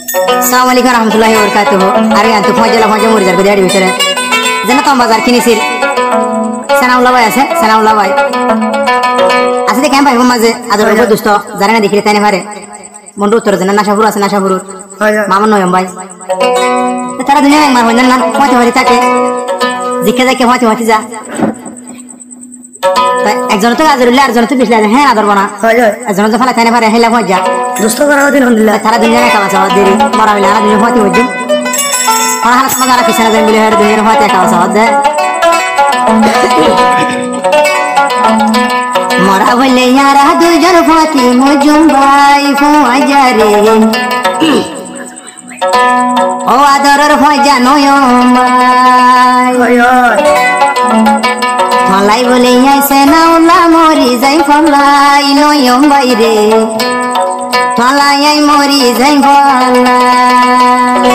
Assalamualaikum warahmatullahi wabarakatuh. Ari antu pojala pojam murid jar bedi bisare. Jana tom bazar kinisir. Sanaullah bhai ase, sanaullah bhai. Ase de kampai maze ador robo dusto jarana dikhile tane pare. Mundu uttor jana nashabur ase nashabur. Mamun noyam bhai. Tara dunia yang marwan nan poti hori take. Zikhe zake poti ja. একজন তো কাজের উল্লে আরেকজন তো পিছলে হ্যাঁ আদর বনা একজন তো ফেলা থানে পারে হেলা পয়জা দুষ্ট করা দিন আলহামদুলিল্লাহ সারা দিন জানা কাজ আছে দেরি মরা হইলা না দিন হতে হইছে আর হানা সমাজ আর পিছনে যাই মিলে হর দিন হতে কাজ আছে মরা হইলে ইয়ারা দুজন ফাতি মজুম ভাই পয়জা রে ও আদরের পয়জা নয়ম ভাই ফলাই বলে আইসে নাউলা মরি যাই ফলাই নয়ম বাইরে ফলাই আই মরি যাই ফলাই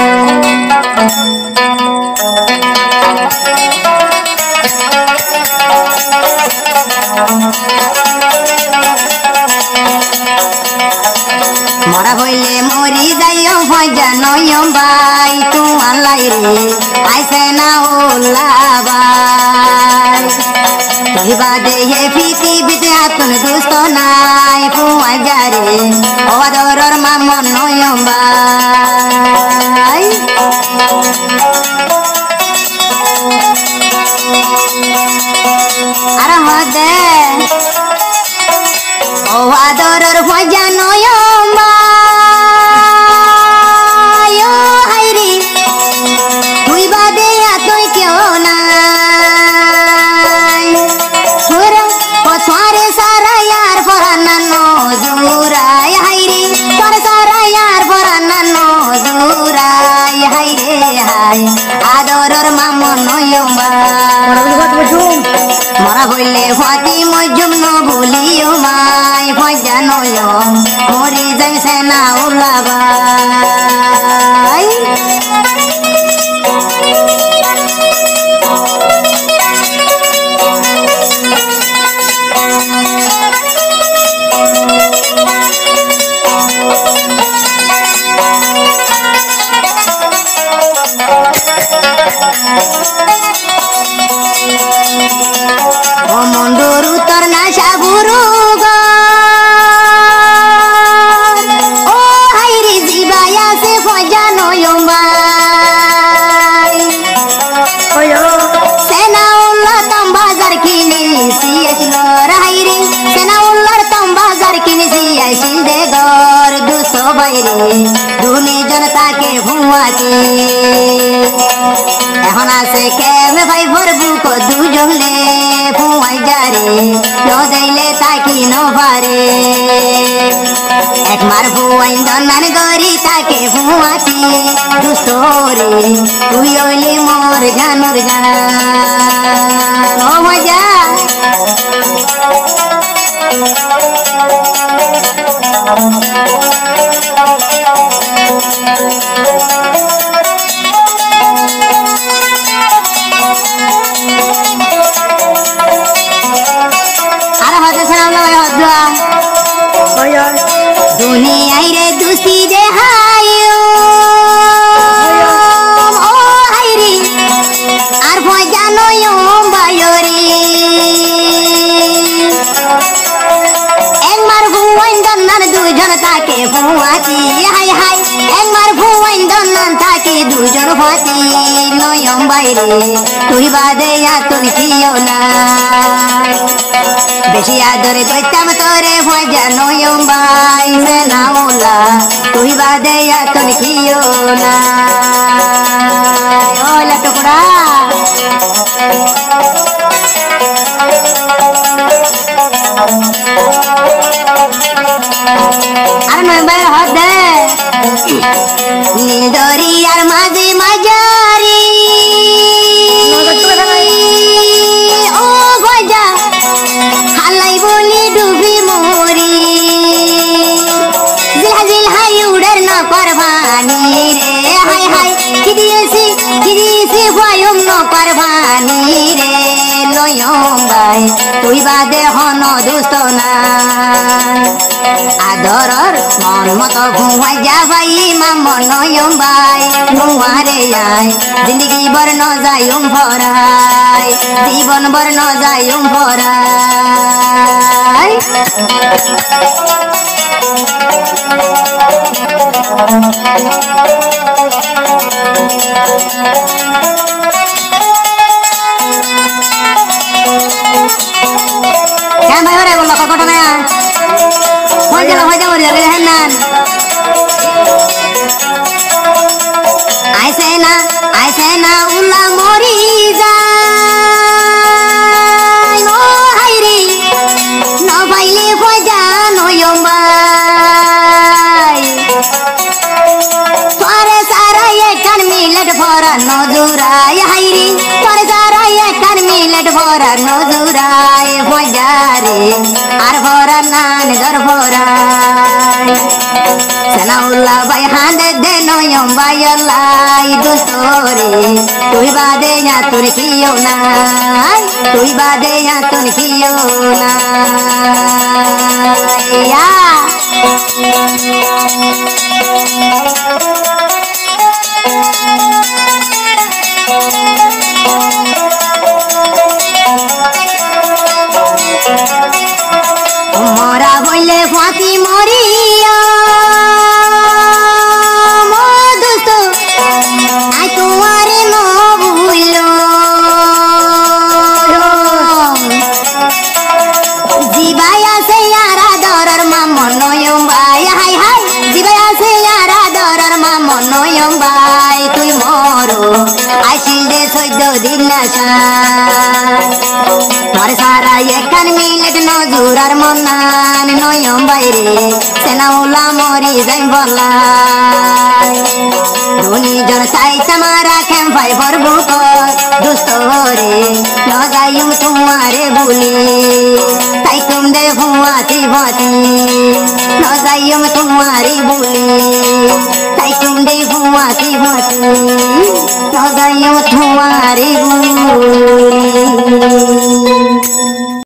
মরা হইলে মরি যাইও ফয়জা নয়ম বাই তোমার লাইরে আইসে নাউলা বাই বাদে হে পৃথিবীতে আতুন দুস্থ নাই ফুয়াই যারে অদরর মামন নয়ম ভাই আর হদে ও আদরর ফয়জা নয়ম ভাই ও হাইরে তুই বাদে আতই কেউ না আদরর মামন নয়ম মরা হইলে ফাতি মজুম ন ভুলিও মাই ফয়জা নয়ম মরি যাইছে না উল্লাবাই ও মন্ডুর উত্তর না সাবুরু ও হাইরে জিবাই আছে ফয়জা নয়ম ভাই সেনাউল্লাহ তম বাজার কিনেছি আসলো হাইরে সেনাউল্লাহর তম বাজার কিনেছি আসিল দে ঘর দুস্থ বাইরে দুনি জনতাকে ভুয়াতে এখন আছে কেমে ভাই ভরবু কো দুজন লে ফুয়াই যারে লো দেইলে তাকি ন পারে একমার ফুয়াই দনান গরি তাকে ফুয়াতি দুস্তরে তুই হইলি মোর গানুর গান ও মজা দুনিয়ায় রে দুস্তি যে হাই ও হাইরে আর ফয়জা নয়ম বায়রে একবার ভুয়াইন দন্নান দুজন তাকে ফুয়াতি হাই হাই একবার ভুয়াইন দন্নান তাকে দুজন ফাতি নয়ম বাইরে তুই বাদে আতুন কিও না বেশি আদরে দইতাম তোরে ফয়জা নয়ম ভাই সেনাউল্লাহ তুই বাদে আতুন কিও না ও লটকড়া আর নয়ম ভাই হদে নীল দরিয়ার মাঝে মাঝারি ও ফয়জা হালাই বলি ডুবি মরি জিল হাই উড়ের ন করবানি রে হাই হাই কি দিয়েছি ভয়ম ন করবানি রে নয়ম ভাই ভাই তুই বাদে হন দুষ্ট না আদরর মন মতো ঘুমাই যা ভাই মামন নয়ম ভাই ঘুমারে আয় জিন্দগি বর ন যাইম ভরাই জীবন বর ন যাইম ভরাই কেন ভাই ওরে বললো ঘটনা হয়ে গেল মরে যাবে হ্যাঁ না আইসে না উল্লা মরি যায় ও হাইরে ন পাইলে ফজা নয়ম ভাই তোরে সারা একান মিলেট ভরা নজুরাই হাইরে তোরে সারা একান মিলেট ভরা নজুরাই ফজারে আর ভরা নান দর ভরাই সানাউল্লাহ ভাই হাঁদে দে নয়ম ভাই আল্লাহ দোস্তরে তুই বাদে না তোর কিও নাই তুই বাদে না তোর কিও নাই মরা বললে ফাঁকি মরিয়া দোস্ত আই তোমারে ন ভুইল জিবাই আছে ইয়ারা দরার মামন নয়ম ভাই হাই হাই জিবাই আছে ইয়ারা দরার মামন নয়ম ভাই তুই মরো আইছিল দে 14 দিন নাশা তোর সারা একান মিলেট নজুরার মনান নয়ম বাইরে সেনাউলা মরি যাই বলাই দুনিজন চাই তোমারা কেম ভাই ভরবু কর দুষ্ট রে ন যাইম তোমারে ভুলি তাই তুম দে ভুয়াতি ভতি ন যাইম তোমারে ভুলি তাই তুম দে ভুয়াতি ভতি ন যাইম তোমারে ভুলি